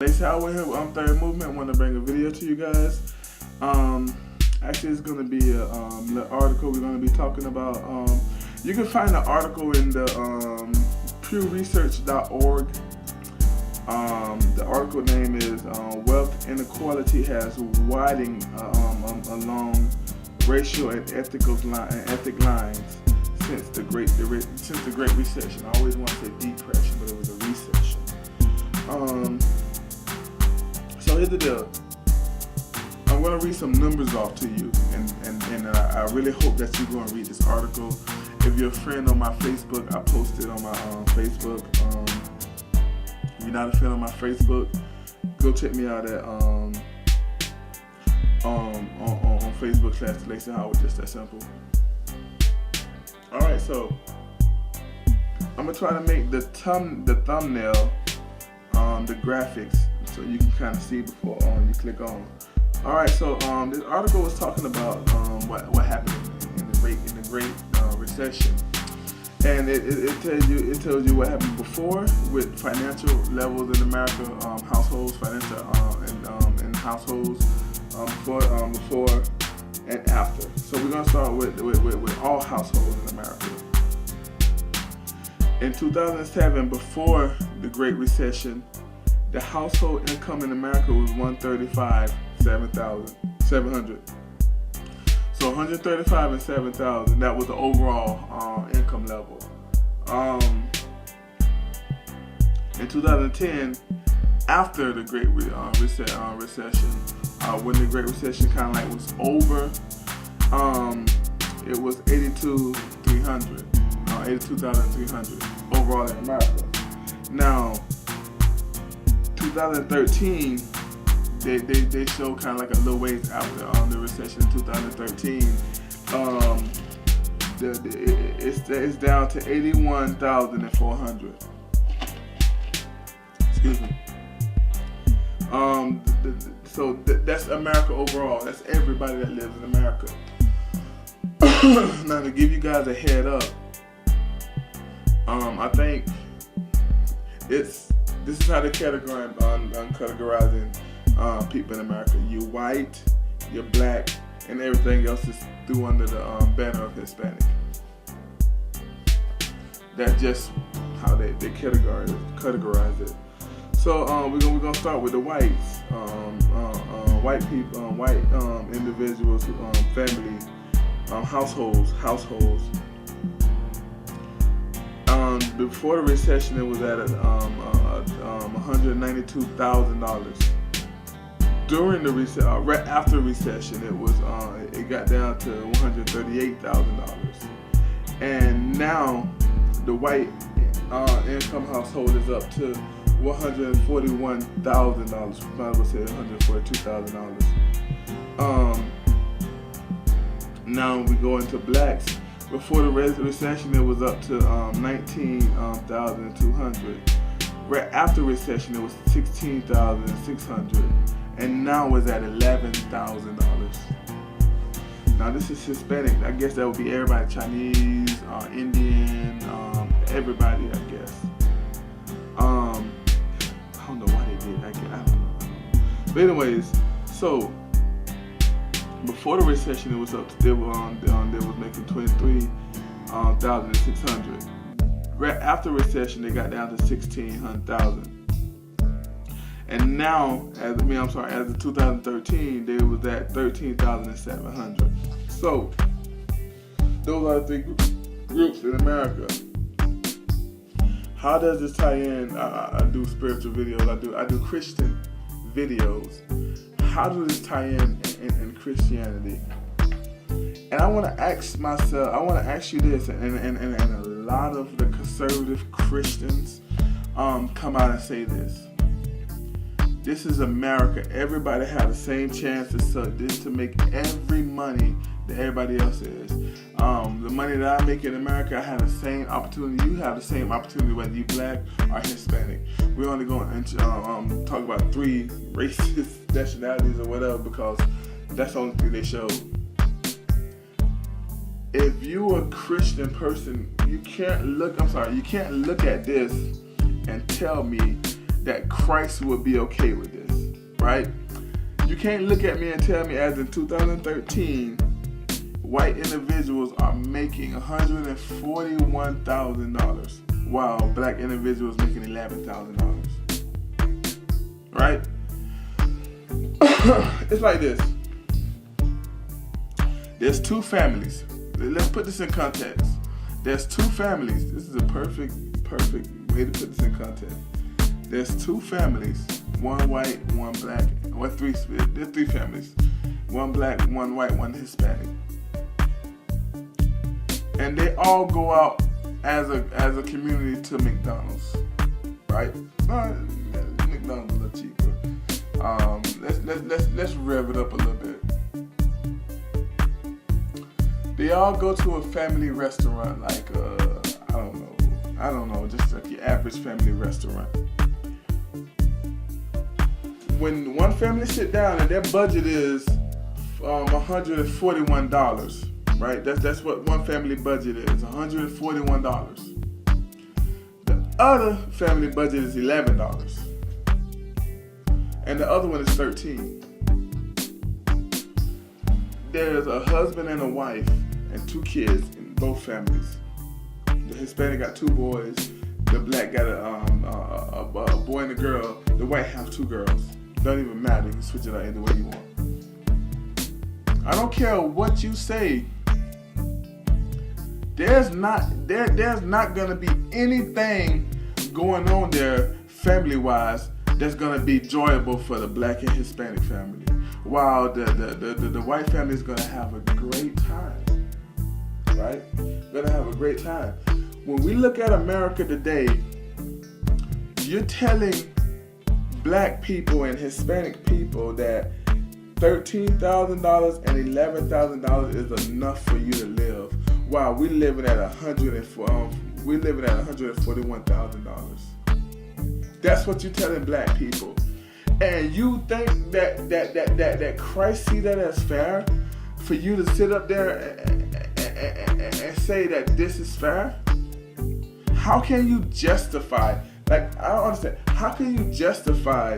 Next, how we're here with Third Movement. I want to bring a video to you guys. Actually, it's going to be the article we're going to be talking about. You can find the article in the pewresearch.org. The article name is "Wealth Inequality Has Widening Along Racial and Ethic Lines Since the Great Recession." I always want to say depression, but it was a recession. So here's the deal. I'm going to read some numbers off to you, and I really hope that you're going to read this article. If you're a friend on my Facebook, I posted on my Facebook. If you're not a friend on my Facebook, go check me out at on Facebook/Lacy Howard. Just that simple. All right, so I'm gonna try to make the thumbnail, the graphics, so you can kind of see before you click on. All right, so this article was talking about what happened in the Great Recession, and it tells you what happened before with financial levels in America, households, financial in households before and after. So we're gonna start with all households in America. In 2007, before the Great Recession, the household income in America was $135,700. So 135 and 7,000. That was the overall income level. In 2010, after the Great Recession, when the Great Recession kind of like was over, it was 82,300 overall in America. Now, 2013, they show kind of like a little ways after the recession in 2013. It's down to 81,400. Excuse me. So that's America overall. That's everybody that lives in America. Now, to give you guys a head up, I think this is how they're categorizing people in America. You white, you're black, and everything else is through under the banner of Hispanic. That's just how they categorize it. So we're gonna start with the whites, white people, white individuals, family, households. Before the recession, it was at $192,000. During the right after the recession, it got down to $138,000. And now the white income household is up to $141,000. Might as well say $142,000. Now we go into blacks. Before the recession, it was up to 19,200. Right after recession, it was 16,600, and now it's at $11,000. Now this is Hispanic. I guess that would be everybody: Chinese, Indian, everybody. I guess. I don't know why they did. I don't know. But anyways, so. Before the recession, it was up to they was making 23,600. Right after recession, they got down to 16,000. And now, as of 2013, they was at 13,700. So those are the three groups in America. How does this tie in? I do spiritual videos. I do Christian videos. How does this tie in Christianity? And I want to ask you this, and a lot of the conservative Christians come out and say this. This is America. Everybody has the same chance to make every money that everybody else is. The money that I make in America, I have the same opportunity. You have the same opportunity whether you black or Hispanic. We're only going to talk about 3 races, nationalities, or whatever, because that's the only thing they show. If you're a Christian person, you can't look at this and tell me that Christ would be okay with this, right? You can't look at me and tell me as in 2013, white individuals are making $141,000 while black individuals making $11,000, right? It's like this. There's two families. Let's put this in context. There's two families. This is a perfect way to put this in context. There's two families, one white, one black, or there's three families. One black, one white, one Hispanic. And they all go out as a community to McDonald's, right? McDonald's a little cheaper. Let's rev it up a little bit. They all go to a family restaurant, like I don't know, just like your average family restaurant. When one family sit down and their budget is $141, right? That's what one family budget is, $141. The other family budget is $11, and the other one is $13. There's a husband and a wife and two kids in both families. The Hispanic got two boys. The black got a boy and a girl. The white have two girls. Don't even matter. You can switch it out any way you want. I don't care what you say. There's not gonna be anything going on there family-wise that's gonna be enjoyable for the black and Hispanic family, while the white family is gonna have a great time, right? Gonna have a great time. When we look at America today, you're telling black people and Hispanic people that $13,000 and $11,000 is enough for you to live, while we're living at $141,000. That's what you're telling black people, and you think that Christ see that as fair for you to sit up there and say that this is fair? How can you justify? Like, I don't understand. How can you justify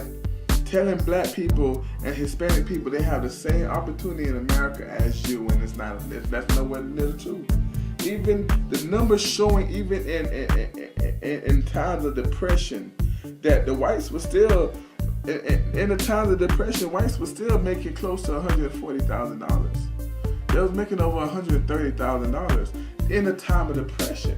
telling black people and Hispanic people they have the same opportunity in America as you, and that's nowhere near the truth? Even the numbers showing, even in times of depression, that the whites were still, in the times of depression, whites were still making close to $140,000. They was making over $130,000 in the time of depression.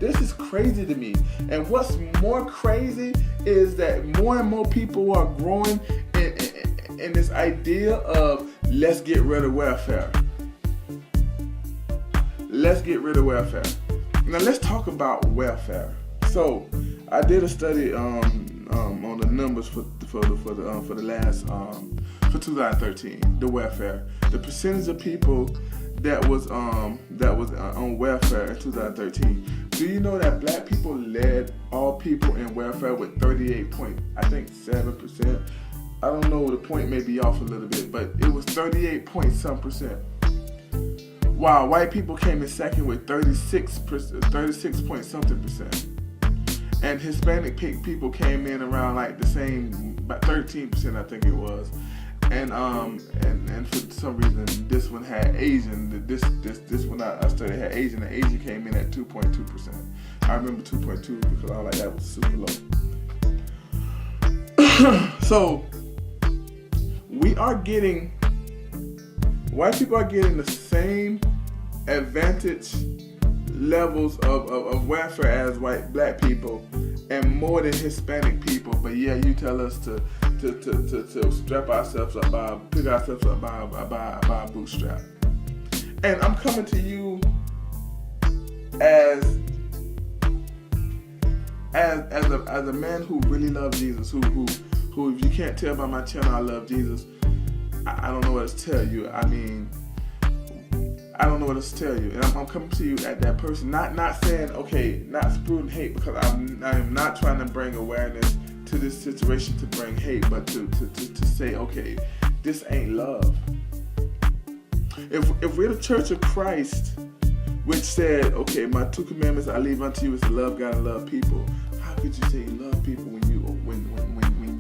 This is crazy to me. And what's more crazy is that more and more people are growing in this idea of let's get rid of welfare. Let's get rid of welfare. Now let's talk about welfare. So I did a study on the numbers for 2013, the welfare, the percentage of people that was on welfare in 2013. Do you know that black people led all people in welfare with 38.7%? I don't know, the point may be off a little bit, but it was 38.some%. While white people came in second with 36.something%. And Hispanic people came in around like the same, about 13%, I think it was. And for some reason this one had Asian. This one I studied had Asian, and Asian came in at 2.2%. I remember 2.2 because all like that was super low. So white people are getting the same advantage levels of welfare as black people, and more than Hispanic people. But yeah, you tell us to strap ourselves up pick ourselves up by a bootstrap. And I'm coming to you as a man who really loves Jesus, who if you can't tell by my channel I love Jesus, I don't know what else to tell you. I mean, I don't know what else to tell you. And I'm coming to you at that person, not saying, okay, not spewing hate, because I am not trying to bring awareness to this situation to bring hate, but to say, okay, this ain't love. If we're the Church of Christ, which said, okay, my 2 commandments I leave unto you is to love God and love people, could you say you love people when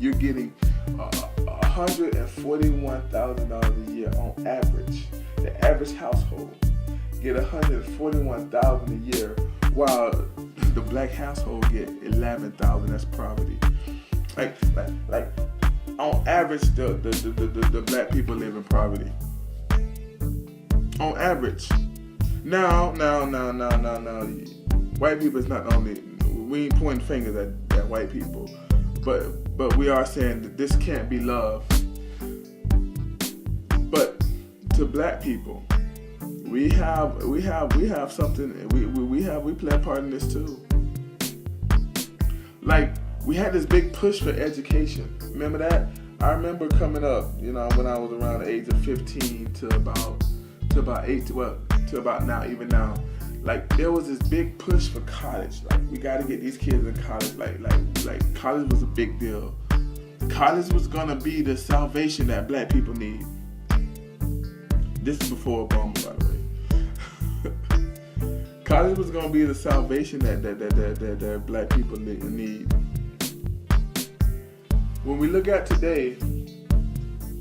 you're getting $141,000 a year on average? The average household get $141,000 a year, while the black household get $11,000. That's poverty. Like on average, the black people live in poverty. On average. Now, white people is not only, we ain't pointing fingers at white people, but we are saying that this can't be love. But to black people, we have something. We play a part in this too. Like, we had this big push for education. Remember that? I remember coming up, when I was around the age of 15 to about 8, to about now, even now. Like, there was this big push for college. Like, we got to get these kids in college. Like college was a big deal. College was gonna be the salvation that black people need. This is before Obama, by the way. College was gonna be the salvation that black people need. When we look at today,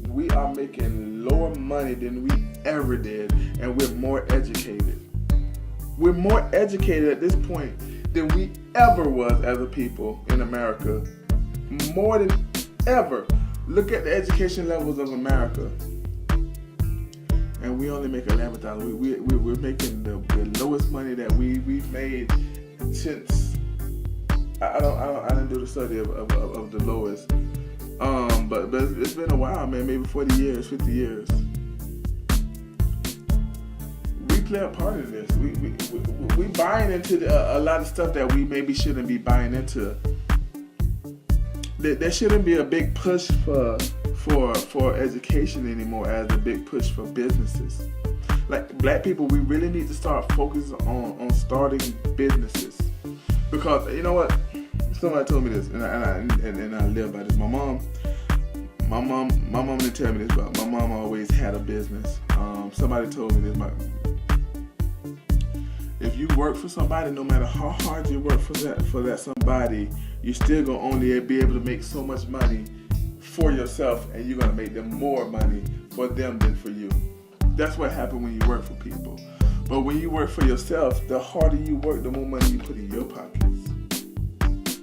we are making lower money than we ever did, and we're more educated. We're more educated at this point than we ever was as a people in America. More than ever. Look at the education levels of America. And we only make $11,000. We're making the lowest money that we've made since, I didn't do the study of the lowest. But it's been a while, man, maybe 40 years, 50 years. We play a part in this. We buying into a lot of stuff that we maybe shouldn't be buying into. There shouldn't be a big push for education anymore as a big push for businesses. Like, black people, we really need to start focusing on starting businesses. Because, you know what? Somebody told me this, and I live by this. My mom didn't tell me this, but my mom always had a business. Somebody told me this. If you work for somebody, no matter how hard you work for that somebody, you're still gonna only be able to make so much money for yourself, and you're gonna make them more money for them than for you. That's what happens when you work for people. But when you work for yourself, the harder you work, the more money you put in your pockets.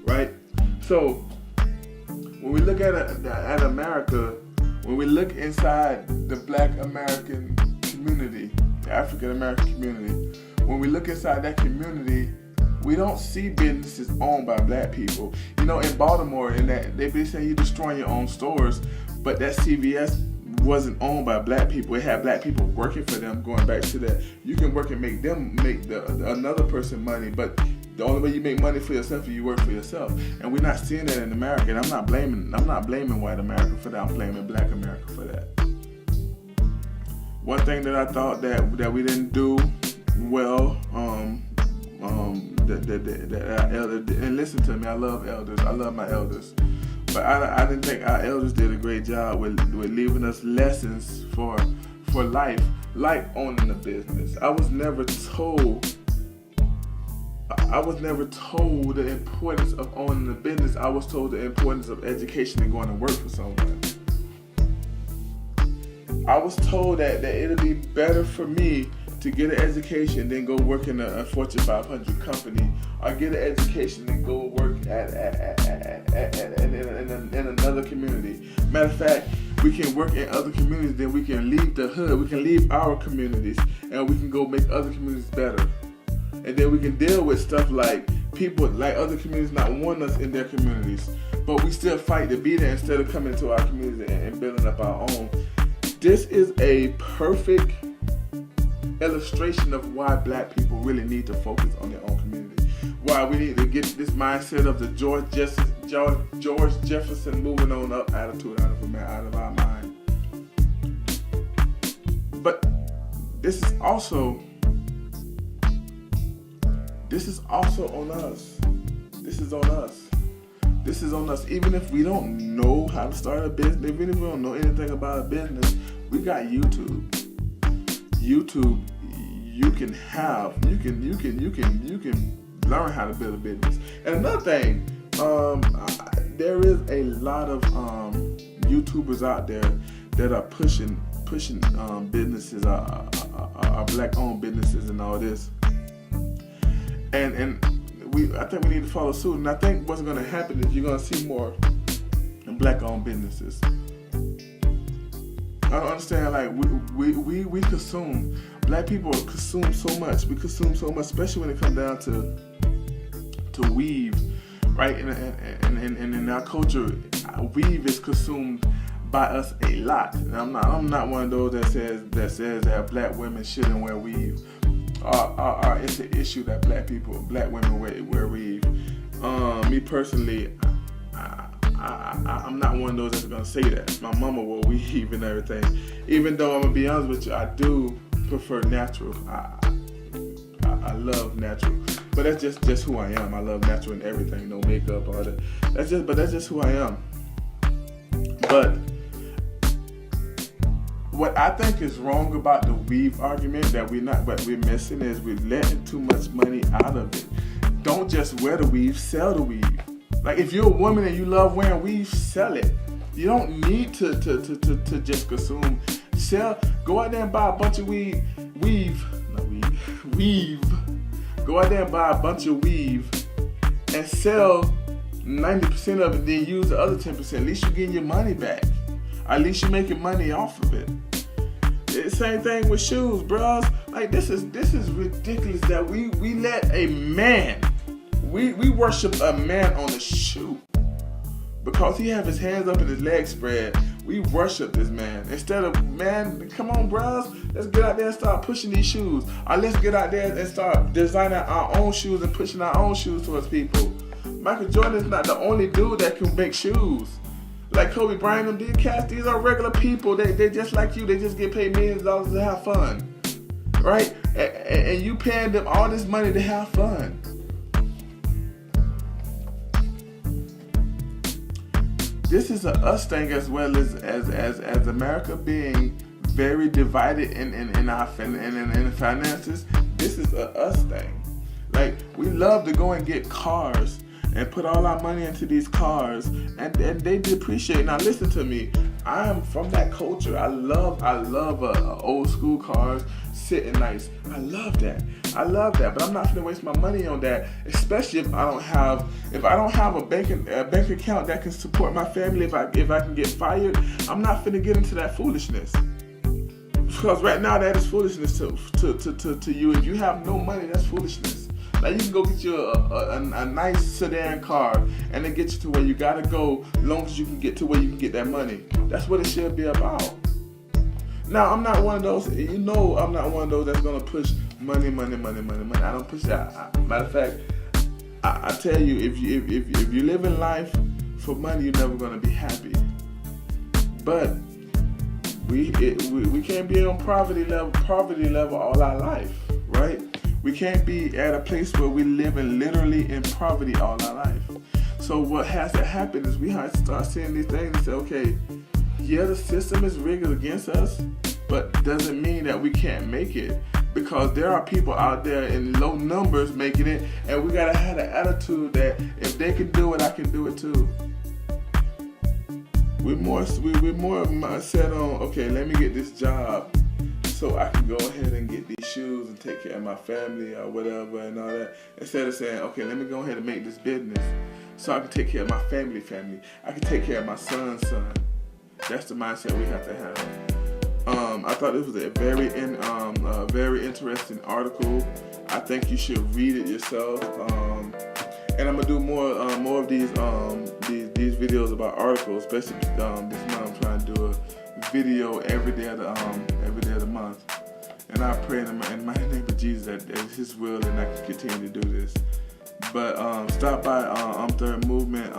Right? So when we look at America, when we look inside the black American community, the African American community, when we look inside that community, we don't see businesses owned by black people. In Baltimore, they be saying you're destroying your own stores, but that CVS wasn't owned by black people. It had black people working for them. Going back to that, you can work and make another person money, but the only way you make money for yourself is you work for yourself. And we're not seeing that in America. And I'm not blaming white America for that. I'm blaming black America for that. One thing that I thought that we didn't do well, that our elders, and listen to me, I love elders. I love my elders. But I didn't think our elders did a great job with leaving us lessons for life, like owning a business. I was never told the importance of owning a business. I was told the importance of education and going to work for someone. I was told that it'll be better for me to get an education than go work in a Fortune 500 company, or get an education and go work in another community. Matter of fact, we can work in other communities, then we can leave the hood, we can leave our communities, and we can go make other communities better. And then we can deal with stuff like people, like other communities not wanting us in their communities, but we still fight to be there instead of coming to our communities and building up our own. This is a perfect illustration of why black people really need to focus on their own community. Why we need to get this mindset of the George Jefferson moving on up attitude out of our mind. But this is also on us. This is on us. This is on us. Even if we don't know how to start a business, even if we don't know anything about a business, we got YouTube. YouTube, you can learn how to build a business. And another thing, There is a lot of YouTubers out there that are pushing businesses, our black-owned businesses, and all this. And I think we need to follow suit. And I think what's going to happen is you're going to see more black-owned businesses. I don't understand. Like we consume. Black people consume so much. We consume so much, especially when it comes down to weave, right? And in our culture, weave is consumed by us a lot. And I'm not one of those that says that black women shouldn't wear weave. It's an issue that black women wear weave. Me personally, I'm not one of those that's gonna say that. My mama wore weave and everything. Even though I'm gonna be honest with you, I do prefer natural. I love natural, but that's just who I am. I love natural and everything, no makeup, all that. That's just who I am. But what I think is wrong about the weave argument that we're missing is we're letting too much money out of it. Don't just wear the weave, sell the weave. Like if you're a woman and you love wearing weave, sell it. You don't need to just consume. Sell. Go out there and buy a bunch of weave. Go out there and buy a bunch of weave and sell 90% of it. Then use the other 10%. At least you're getting your money back. At least you're making money off of it. Same thing with shoes, bros. Like this is ridiculous that we let a man. We worship a man on a shoe because he have his hands up and his legs spread. We worship this man instead of, man, come on, bros, let's get out there and start pushing these shoes. Or let's get out there and start designing our own shoes and pushing our own shoes towards people. Michael Jordan is not the only dude that can make shoes. Like Kobe Bryant and these cats, these are regular people. They just like you. They just get paid millions of dollars to have fun, right? And you paying them all this money to have fun. This is a us thing as well as America being very divided in our finances. This is a us thing. Like we love to go and get cars and put all our money into these cars, and they depreciate. Now listen to me, I am from that culture. I love old school cars sitting nice. I love that, but I'm not gonna waste my money on that, especially if I don't have a bank account that can support my family. If I can get fired, I'm not finna get into that foolishness. Because right now that is foolishness to you. If you have no money, that's foolishness. Like you can go get you a nice sedan car and then get you to where you gotta go, as long as you can get to where you can get that money. That's what it should be about. Now I'm not one of those. I'm not one of those that's gonna push money. I don't push that. Matter of fact, I tell you, if you live in life for money, you're never gonna be happy. But we can't be on poverty level all our life, right? We can't be at a place where we're living literally in poverty all our life. So what has to happen is we have to start seeing these things and say, okay, yeah, the system is rigged against us, but doesn't mean that we can't make it. Because there are people out there in low numbers making it, and we gotta have the attitude that if they can do it, I can do it too. We're more set on, okay, let me get this job so I can go ahead and get these shoes and take care of my family or whatever and all that. Instead of saying, okay, let me go ahead and make this business so I can take care of my family. I can take care of my son's son. That's the mindset we have to have. I thought this was a very interesting article. I think you should read it yourself. And I'm gonna do more of these videos about articles. Especially this month, I'm trying to do a video every day of the month. And I pray in my name of Jesus that it's His will and I can continue to do this. But stop by Third Movement.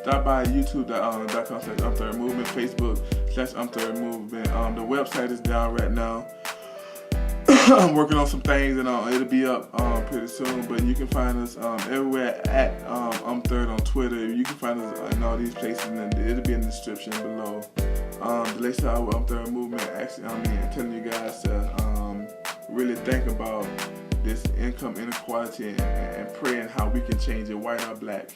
Stop by YouTube.com/Third Movement, Facebook/Third Movement. The website is down right now. I'm working on some things and it'll be up pretty soon. But you can find us everywhere at Third on Twitter. You can find us in all these places, and it'll be in the description below. The latest hour Third Movement, actually, telling you guys to really think about this income inequality and praying how we can change it, white or black.